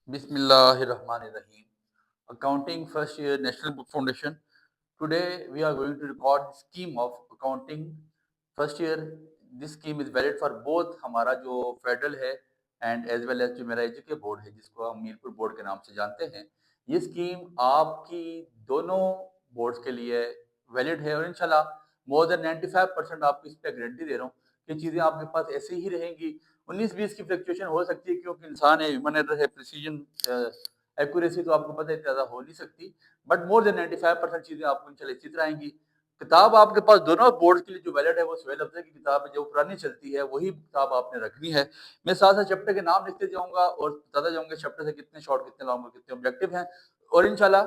Bismillahirrahmanirrahim. Accounting first year National Book Foundation. Today we are going to record the scheme of accounting first year. This scheme is valid for both हमारा जो federal है and as well as जो मेरा एजुके board है जिसको हम Mirpur board के नाम से जानते हैं। ये स्कीम आपकी दोनों बोर्ड्स के लिए वैलिड है और इंशाल्लाह मोर देन 95% आपको इस पर गारंटी दे रहा हूँ कि चीज़ें आपके पास ऐसे ही रहेंगी। 19-20 की फ्लक्चुएशन हो सकती है क्योंकि इंसान है, ह्यूमन एरर है, प्रिसीजन एक्यूरेसी तो आपको पता है ज़्यादा हो नहीं सकती, बट मोर देन 95% चीज़ें आपको इंशाल्लाह इसी तरह आएंगी। किताब आपके पास दोनों बोर्ड के लिए जो वैलिड है वो सुहेल अफजल की किताब है, जो पुरानी चलती है वही किताब आपने रखनी है। मैं साथ साथ चैप्टर के नाम लिखते जाऊंगा और बताता जाऊंगा चैप्टर से कितने शॉर्ट, कितने लॉन्ग और कितने ऑब्जेक्टिव हैं। और इंशाल्लाह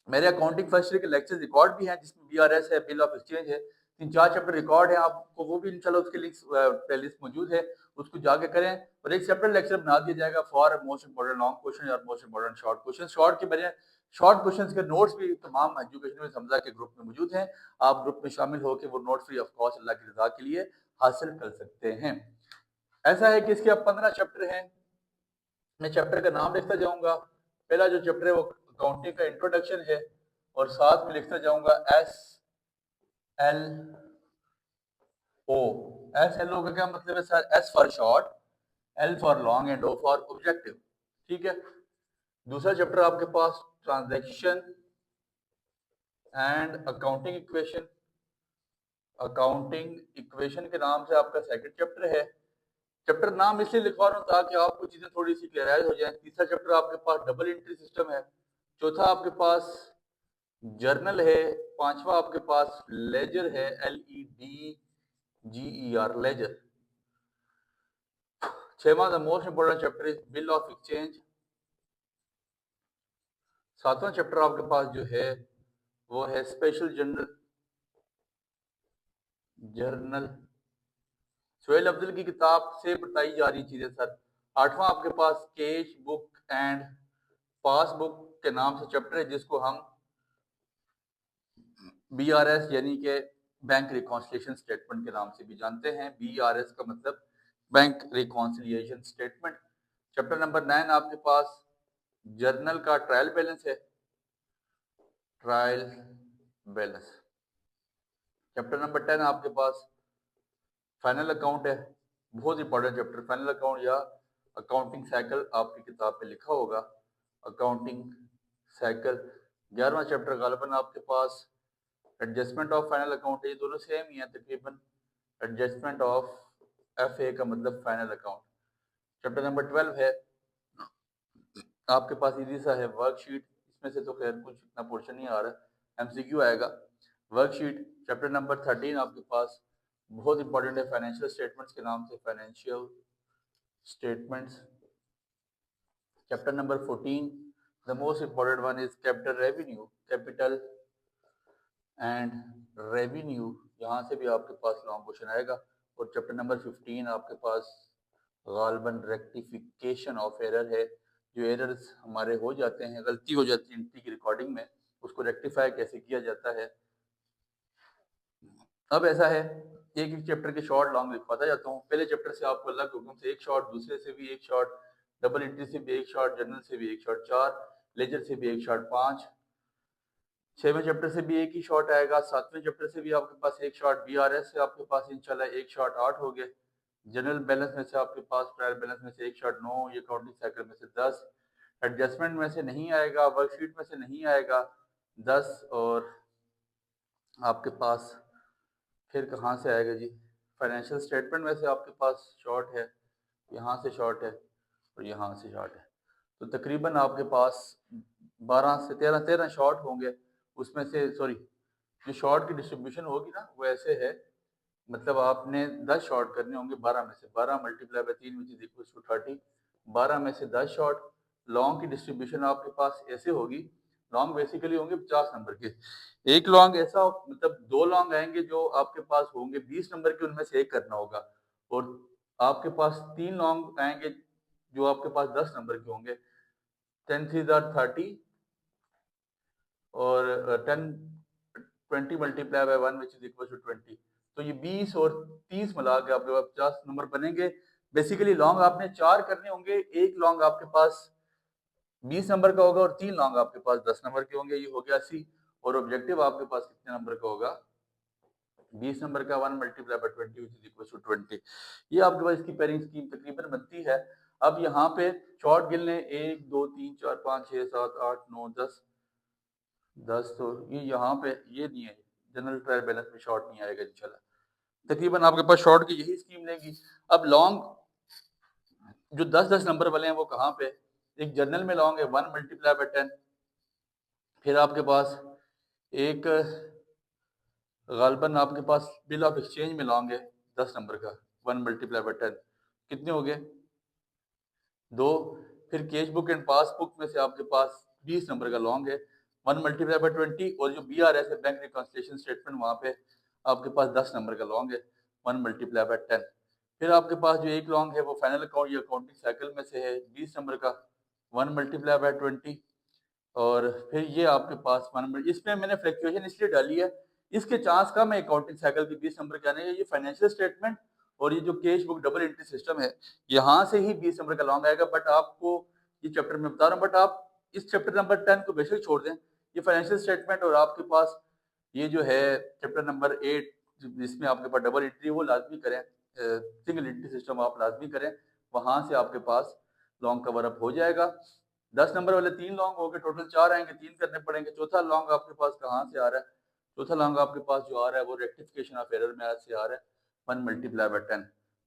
मेरे अकाउंटिंग फर्स्ट ईयर के लेक्चर रिकॉर्ड भी हैं जिसमें बीआरएस है, बिल ऑफ एक्सचेंज है, 3-4 चैप्टर रिकॉर्ड है, आपको वो भी इंशाल्लाह उसके लिंक्स प्लेलिस्ट मौजूद है, उसको जाके करें। और एक सेपरेट लेक्चर बना दिया जाएगा for most important long question और most important short question. Short के बजाय शॉर्ट क्वेश्चंस के नोट्स भी तमाम एजुकेशन में समझा के ग्रुप में मौजूद हैं। आप ग्रुप में शामिल होकर वो नोट फ्री ऑफ कॉस्ट अल्लाह की रजा के लिए हासिल कर सकते हैं। ऐसा है कि इसके अब 15 चैप्टर हैं। मैं चैप्टर का नाम लिखता जाऊंगा। पहला जो चैप्टर है वो अकाउंटिंग का इंट्रोडक्शन है और साथ में लिखता जाऊंगा S L O. S L O का क्या मतलब है sir? S for short, L for long and O for objective. ठीक है। दूसरा चैप्टर आपके पास transaction and accounting equation. Accounting equation के नाम से आपका सेकंड चैप्टर है। चैप्टर नाम इसलिए लिखवा रहा हूँ ताकि आपको चीजें थोड़ी सी क्लियराइज हो जाए। तीसरा चैप्टर आपके पास डबल एंट्री सिस्टम है। चौथा आपके पास जर्नल है। पांचवा आपके पास लेजर है, LEDGER लेजर। छठवां the most important chapter is bill of exchange. सातवां चैप्टर आपके पास जो है वो है special journal journal Suhail Afzal की किताब से बताई जा रही चीजें सर। आठवां आपके पास कैश बुक एंड पासबुक के नाम से चैप्टर है जिसको हम BRS यानी कि बैंक रिकॉन्सिलिएशन स्टेटमेंट के नाम से भी जानते हैं। BRS का मतलब bank reconciliation statement. Chapter number 9 आपके पास जर्नल का ट्रायल बैलेंस है, ट्रायल बैलेंस। चैप्टर नंबर 10 आपके पास फाइनल अकाउंट है, बहुत इंपॉर्टेंट चैप्टर। फाइनल अकाउंट या अकाउंटिंग साइकिल आपकी किताब पे लिखा होगा, अकाउंटिंग साइकिल। 11वां चैप्टर गालिबन आपके पास एडजस्टमेंट ऑफ फाइनल अकाउंट है, ये दोनों सेम ही है तकरीबन। एडजस्टमेंट ऑफ FA का मतलब फाइनल अकाउंट। चैप्टर नंबर 12 है आपके पास, इजी सा है, वर्कशीट। इसमें से तो खैर कुछ इतना पोर्शन नहीं आ रहा, MCQ आएगा। वर्कशीट। चैप्टर नंबर 13 आपके पास बहुत इंपॉर्टेंट है, फाइनेंशियल स्टेटमेंट्स के नाम से, financial statements. Chapter number 14 the most important one is capital revenue, capital and revenue. यहाँ से भी आपके पास लॉन्ग क्वेश्चन आएगा। और चैप्टर नंबर 15 आपके पास गालबन रेक्टिफिकेशन ऑफ एरर है, जो एरर्स हमारे हो जाते हैं, गलती हो जाती है एंट्री की रिकॉर्डिंग में, उसको रेक्टिफाई कैसे किया जाता है। अब ऐसा है, एक एक चैप्टर के शॉर्ट लॉन्ग लिखवाता जाता हूँ। पहले चैप्टर से आपको अल्लाह के हुक्म से एक शॉर्ट, दूसरे से भी एक शॉर्ट, डबल एंट्री से भी एक शॉर्ट, जर्नल से भी एक शॉर्ट 4, लेजर से भी एक शॉर्ट 5, 6वें चैप्टर से भी एक ही शॉर्ट आएगा, 7वें चैप्टर से भी आपके पास एक शॉर्ट, BRS से आपके पास इंशाल्लाह एक शॉर्ट 8 हो गए। जनरल बैलेंस में से आपके पास, ट्रायल बैलेंस में से एक शॉर्ट 9, ये अकाउंटिंग साइकिल में से 10, एडजस्टमेंट में से नहीं आएगा, वर्कशीट में से नहीं आएगा 10। और आपके पास फिर कहाँ से आएगा जी? फाइनेंशियल स्टेटमेंट में से आपके पास शॉर्ट है, यहाँ से शॉर्ट है और यहाँ से शॉर्ट है। तो तकरीबन आपके पास 12 से 13 शॉर्ट होंगे। उसमें से सॉरी, जो शॉर्ट की डिस्ट्रीब्यूशन होगी ना वो ऐसे है, मतलब आपने 10 शॉर्ट करने होंगे 12 में से, 12 multiply by 3 which is equal to 30। 12 में से 10 शॉर्ट। लॉन्ग की डिस्ट्रीब्यूशन आपके पास ऐसे होगी, लॉन्ग बेसिकली होंगे 50 नंबर के। एक लॉन्ग ऐसा, मतलब दो लॉन्ग आएंगे जो आपके पास होंगे 20 नंबर के, उनमें से एक करना होगा। और आपके पास 3 लॉन्ग आएंगे जो आपके पास 10 नंबर के होंगे, 10 3 30, और 10 20 multiply by 1 which is equal to 20। तो ये 20 और 30 मिला के आपके पास 50 नंबर बनेंगे। बेसिकली लॉन्ग आपने 4 करने होंगे, एक लॉन्ग आपके पास 20 नंबर का होगा और 3 लॉन्ग आपके पास 10 नंबर के होंगे, ये हो गया 80। और ऑब्जेक्टिव आपके पास कितने नंबर का होगा? 20 नंबर का 1 multiply by 20 which is equal to 20। ये आपके पास इसकी पेयरिंग स्कीम तकरीबन बनती है। अब यहाँ पे शॉर्ट गिन लें, 1 2 3 4 5 6 7 8 9 10 10, तो ये यहाँ पे ये नहीं है, जनरल ट्रायल बैलेंस में शॉर्ट नहीं आएगा इंशाल्लाह। तकरीबन आपके पास शॉर्ट की यही स्कीम लेंगी। अब लॉन्ग जो 10-10 नंबर वाले हैं वो कहाँ पे? एक जनरल में लॉन्ग है 1 मल्टीप्लाई बाय 10। फिर आपके पास एक गालबन आपके पास बिल ऑफ एक्सचेंज में लॉन्ग है 10 नंबर का 1 मल्टीप्लाई बाय 10। कितने हो गए? 2। फिर कैश बुक एंड पासबुक में से आपके पास 20 नंबर का लॉन्ग है 1 मल्टीप्लाई बाय 20। और जो BRS है बैंक रिकॉन्सिलिएशन स्टेटमेंट, वहाँ पे आपके पास 10 नंबर का लॉन्ग है 1 मल्टीप्लाई बाय 10। फिर आपके पास जो एक लॉन्ग है वो फाइनल अकाउंट या अकाउंटिंग साइकिल में से है 20 नंबर का 1 मल्टीप्लाई बाय 20। और फिर ये आपके पास 1 नंबर, इसमें मैंने फ्लक्चुएशन इसलिए डाली है, इसके चांस कम है अकाउंटिंग साइकिल के 20 नंबर के आने का। ये फाइनेंशियल स्टेटमेंट और ये जो cash book double entry system है, यहाँ से ही 20 नंबर का लॉन्ग आएगा। बट आपको ये चैप्टर में बता रहा हूँ, बट आप इस चैप्टर नंबर 10 को बेशक छोड़ दें। ये फाइनेंशियल स्टेटमेंट और आपके पास ये जो है चैप्टर नंबर 8 जिसमें आपके पास डबल एंट्री, वो लाजमी करें, सिंगल एंट्री सिस्टम आप लाजमी करें, वहां से आपके पास लॉन्ग कवर अप हो जाएगा। 10 नंबर वाले 3 लॉन्ग हो गए, टोटल 4 आएंगे, 3 करने पड़ेंगे। चौथा लॉन्ग आपके पास कहाँ से आ रहा है? चौथा लॉन्ग आपके पास जो आ रहा है वो रेक्टिफिकेशन ऑफ एरर में से आ रहा है 1 मल्टीप्लाई बाय 10।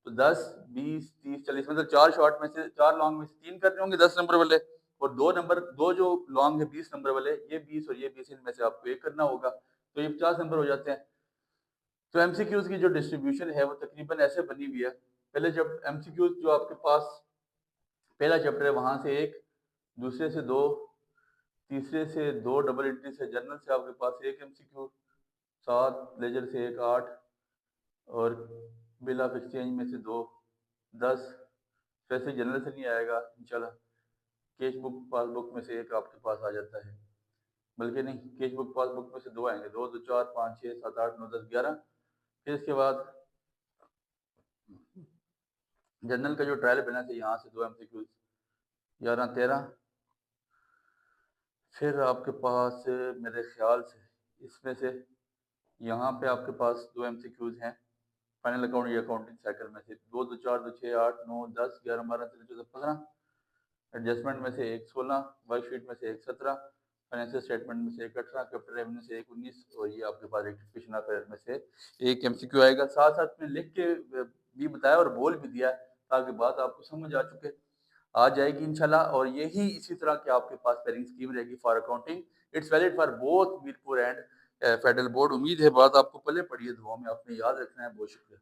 तो 10 20 30 40 मतलब 4 शॉर्ट में से 4 लॉन्ग में से 3 करने होंगे 10 नंबर वाले, और 2 जो लॉन्ग है 20 नंबर वाले, ये 20 और ये 20 इनमें से आपको एक करना होगा, तो ये 50 नंबर हो जाते हैं। तो एमसीक्यूज की जो डिस्ट्रीब्यूशन है वो तकरीबन ऐसे बनी हुई है। पहले जब एमसीक्यूज जो आपके पास पहला चैप्टर है वहां से एक, दूसरे से 2, तीसरे से 2 डबल एंट्री से जनरल से आपके पास एक एमसीक्यू, 7 लेजर से एक 8, और बिल ऑफ एक्सचेंज में से 2 10। वैसे जनरल से नहीं आएगा इंशाल्लाह। कैश बुक पासबुक में से एक आपके पास आ जाता है, बल्कि नहीं, कैश बुक पासबुक में से 2 आएंगे, 2 2 4 5 6 7 8 9 10 11। फिर इसके बाद जनरल का जो ट्रायल बैलेंस है यहाँ से 2 एमसीक्यू 11 13। फिर आपके पास मेरे ख्याल से इसमें से यहाँ पे आपके पास 2 एमसीक्यूज हैं फाइनल अकाउंट या अकाउंटिंग साइकिल में से, 2 2 4 2 6 8 9 10 11 12 13 14 15। एडजस्टमेंट में से एक 16, वर्कशीट में से एक 17, फाइनेंशियल स्टेटमेंट में से एक 18, कैपिटल रेवेन्यू से एक 19, और ये आपके पास रेक्टिफिकेशन ऑफ एरर में से एक एमसीक्यू आएगा। साथ साथ में लिख के भी बताया और बोल भी दिया ताकि बात आपको समझ आ जाएगी इंशाल्लाह। और यही इसी तरह के आपके पास पेयरिंग स्कीम रहेगी for accounting. It's valid for both Mirpur and federal board. उम्मीद है बात आपको पल्ले पड़ी है, दुआ में आपने याद रखना है। बहुत शुक्रिया।